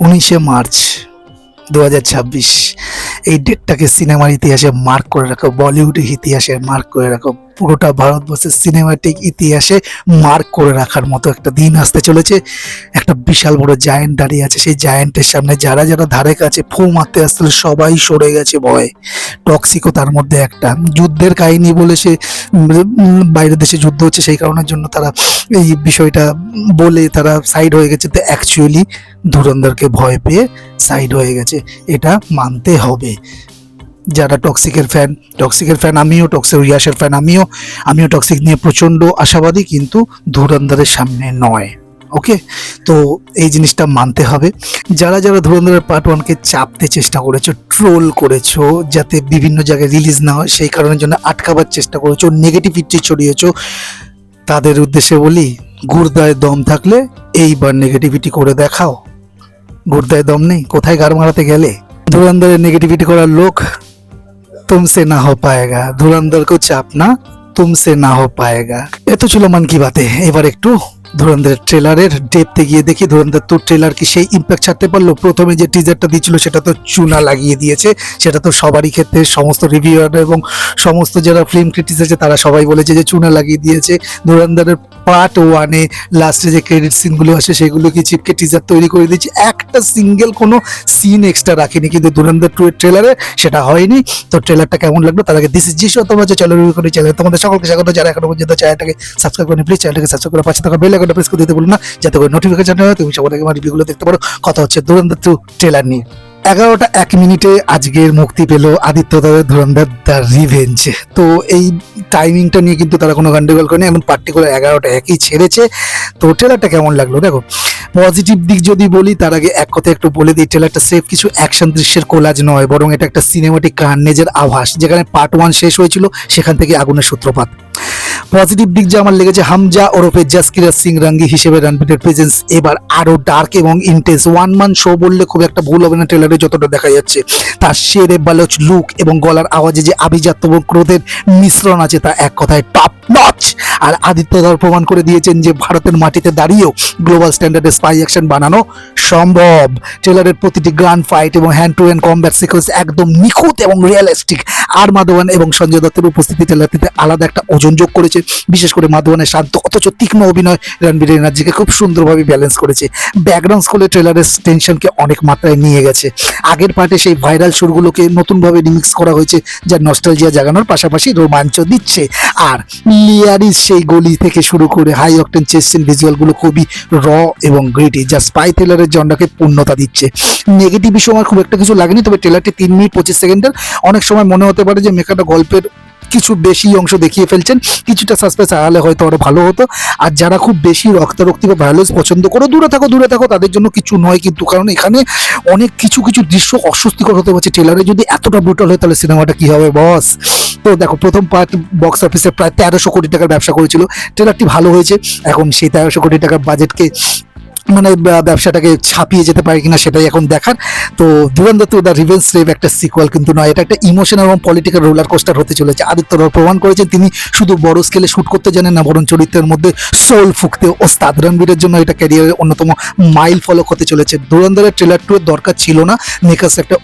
19 March 2026 এই ডেটটাকে সিনেমার ইতিহাসে মার্ক করে রাখো, বলিউডের ইতিহাসে মার্ক করে রাখো, পুরোটা ভারতবর্ষের সিনেমাটিক ইতিহাসে মার্ক করে রাখার মতো একটা দিন আসতে চলেছে। একটা বিশাল বড় জায়ান্ট দাঁড়িয়ে আছে, সেই জায়ান্টের সামনে যারা যারা ধারে কাছে ফু মারতে আসছিল সবাই সরে গেছে ভয়ে। টক্সিকও তার মধ্যে একটা। যুদ্ধের কাহিনী বলে সে বাইরের দেশে যুদ্ধ হচ্ছে সেই কারণের জন্য তারা এই বিষয়টা বলে তারা সাইড হয়ে গেছে, তো অ্যাকচুয়ালি ধুরন্ধরকে ভয় পেয়ে সাইড হয়ে গেছে, এটা মানতে হবে। যারা টক্সিকের ফ্যান আমিও, ইয়াসের ফ্যান আমিও টক্সিক নিয়ে প্রচণ্ড আশাবাদী, কিন্তু ধুরন্ধরের সামনে নয়। ওকে, তো এই জিনিসটা মানতে হবে। যারা যারা ধুরন্ধরের পার্ট 1কে চাপতে চেষ্টা করেছো, ট্রোল করেছো যাতে বিভিন্ন জায়গায় রিলিজ না হয় সেই কারণের জন্য আটকাবার চেষ্টা করেছো, নেগেটিভিটি ছড়িয়েছো, তাদের উদ্দেশ্যে বলি গুর্দায় দম থাকলে এইবার নেগেটিভিটি করে দেখাও। গুর্দায় দম নেই, কোথায় গাড় মারাতে গেলে? ধুরন্ধরের নেগেটিভিটি করার লোক तुमसे ना हो पाएगा, ধুরন্ধর को চাপনা तुमसे ना हो पाएगा। এত ছিল মান কি বাতে। এবার একটু ধুরন্ধরের ট্রেলারের ডেপতে গিয়ে দেখি ধুরন্ধর তো ট্রেলার কি সেই ইম্প্যাক্ট ছাড়তে পারলো। প্রথমে যে টিজারটা দিয়েছিল সেটা তো চুনা লাগিয়ে দিয়েছে, সেটা তো সবারই ক্ষেত্রে, সমস্ত রিভিউয়ার এবং সমস্ত যারা ফিল্ম ক্রিটিক্স আছে তারা সবাই বলেছে যে চুনা লাগিয়ে দিয়েছে। ধুরন্ধরের পার্ট 1-এ লাস্টে যে ক্রেডিট সিনগুলো আসে সেগুলোকে চিপকে টিজার তৈরি করে দিয়েছে, একটা সিঙ্গেল কোনো সিন এক্সট্রা রাখিনি, কিন্তু ধুরন্ধর 2 এর ট্রেলারে সেটা হয়নি। তো ট্রেলারটা কেমন লাগলো তার আগে দিস ইজ জিশো, তোমরা যে চ্যানেল রিভিউ করে চ্যানেল, তোমাদের সকলকে স্বাগত। যারা এখনো পর্যন্ত চ্যানেলটাকে সাবস্ক্রাইব করেনি প্লিজ চ্যানেলটাকে সাবস্ক্রাইব করে পাশে থাকা বেল আইকনটা প্রেস করে দিতে ভুলো না, যাতে করে নোটিফিকেশন হয় তুমি সবার আগে আমার রিভিউগুলো দেখতে পারো। কথা হচ্ছে ধুরন্ধর 2 ট্রেলার নিয়ে। 11টা 1 মিনিটে আজকের মুক্তি পেল আদিত্য দাদের ধুরন্ধর দ্য রিভেঞ্জ। তো এই টাইমিংটা নিয়ে কিন্তু তারা কোনো গন্ডগোল করেনি, এমন পার্টিকুলার 11টা 1ই ছেড়েছে। তো ট্রেলারটা কেমন লাগলো দেখো। পজিটিভ দিক যদি বলি তার আগে এক কথা একটু বলে দিই, ট্রেলারটা সেফ কিছু অ্যাকশন দৃশ্যের কোলাজ নয়, বরং এটা একটা সিনেমাটিক কার্নেজের আভাস। যেখানে পার্ট 1 শেষ হয়েছিল সেখান থেকে আগুনের সূত্রপাত। পজিটিভ দিক যে আমার লেগেছে, হামজা ওরফে জাসকিরাত সিং রাঙ্গি হিসেবে রণবীরের প্রেজেন্স এবার আরো ডার্ক এবং ইন্টেন্স। 1 মান শো বললে খুব একটা ভুল হবে না, ট্রেলারে যতটা দেখা যাচ্ছে তার শেরে বালোচ লুক এবং গলার আওয়াজে যে আভিজাত্য এবং ক্রোধের মিশ্রণ আছে তা এক কথায় টপ নচ। আর আদিত্য ধর প্রমাণ করে দিয়েছেন যে ভারতের মাটিতে দাঁড়িয়েও গ্লোবাল স্ট্যান্ডার্ডে স্পাই অ্যাকশন বানানো সম্ভব। ট্রেলারের প্রতিটি গ্রান্ড ফাইট এবং hand to hand combat sequence একদম নিখুঁত এবং রিয়েলিস্টিক। আর মাধবন এবং সঞ্জয় দত্তের উপস্থিতি ট্রেলারটিতে আলাদা একটা ওজন যোগ করেছে। বিশেষ করে মাধবনের শান্ত অথচ তীক্ষ্ণ অভিনয় রণবীর এনার্জিকে খুব সুন্দরভাবে ব্যালেন্স করেছে। ব্যাকগ্রাউন্ড স্কোরে ট্রেলারের টেনশনকে অনেক মাত্রায় নিয়ে গেছে। আগের পার্টে সেই ভাইরাল সুরগুলোকে নতুনভাবে রিমিক্স করা হয়েছে, যা নস্টালজিয়া জাগানোর পাশাপাশি রোমাঞ্চ দিচ্ছে। আর লিয়ারিস সেই গলি থেকে শুরু করে হাই অকটেন চেস সিন ভিজুয়ালগুলো খুবই র এবং গ্রিটি, যা স্পাই থ্রিলারের জনরাকে পূর্ণতা দিচ্ছে। নেগেটিভ বিষয় আমার খুব একটা কিছু লাগেনি, তবে ট্রেলারটি 3 মিনিট 25 সেকেন্ডের। অনেক সময় মনে হতে পারে যে মেকাটা গল্পের কিছু বেশি অংশ দেখিয়ে ফেলছেন, কিছুটা সাসপেন্স আড়ালে হয়তো আরো ভালো হতো। আর যারা খুব বেশি রক্তারক্তি বা ভায়োলেন্স পছন্দ করো দূরে থাকো, তাদের জন্য কিছু নয়, কিন্তু কারণ এখানে অনেক কিছু দৃশ্য অস্বস্তিকর হতে পারছে। ট্রেলারে যদি এতটা ব্রুটাল হয় তাহলে সিনেমাটা কি হবে বস। তো দেখো, প্রথম পার্ট বক্স অফিসে প্রায় 1300 কোটি টাকার ব্যবসা করেছিল। ট্রেলারটি ভালো হয়েছে, এখন সেই 1300 কোটি টাকার বাজেটকে মানে ব্যবসাটাকে ছাপিয়ে যেতে পারে কিনা সেটাই এখন দেখার। তো ধুরন্ধর 2 দ্য রিভেঞ্জ রেভ একটা সিকুয়াল কিন্তু নয়, এটা একটা ইমোশনাল এবং পলিটিক্যাল রোলার কোস্টার হতে চলেছে। আদিত্য রয় প্রমাণ করেছেন তিনি শুধু বড় স্কেলে শুট করতে জানেন না, বরং চরিত্রের মধ্যে সোল ফুঁকতে ওস্তাদ। রণবীরের জন্য এটা ক্যারিয়ারের অন্যতম মাইল ফলক হতে চলেছে। ধুরন্ধরের ট্রেলার 2 এর দরকার ছিল না, মেকার্স একটা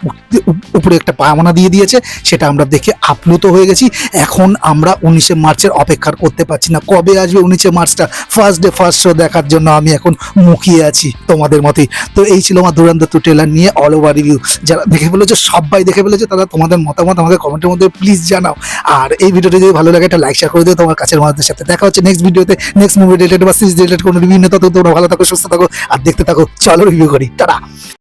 উপরে একটা পায়মানা দিয়ে দিয়েছে, সেটা আমরা দেখে আপ্লুত হয়ে গেছি। এখন আমরা 19 মার্চের অপেক্ষা করতে পারছি না। কবে আসবে 19 মার্চটা? ফার্স্ট শো দেখার জন্য আমি এখন মুখিয়ে আছি তোমাদের মতোই। তো এই ছিল আমার ধুরন্ধর 2 ট্রেলার নিয়ে অল ওভার রিভিউ। যারা দেখে ফেলেছো, সবাই দেখে ফেলেছো, তারা তোমাদের মতামত আমাদের কমেন্টের মধ্যে প্লিজ জানাও। আর এই ভিডিওটি যদি ভালো লাগে একটা লাইক শেয়ার করে দিও তোমার কাছের মানুষদের সাথে। দেখা হচ্ছে নেক্সট ভিডিওতে, নেক্সট মুভি রিলেটেড বা সিরিজ রিলেটেড কোনো রিভিউ নিয়ে। ততক্ষণ তোমরা ভালো থাকো, সুস্থ থাকো আর দেখতে থাকো। চলো রিভিউ করি, টাটা।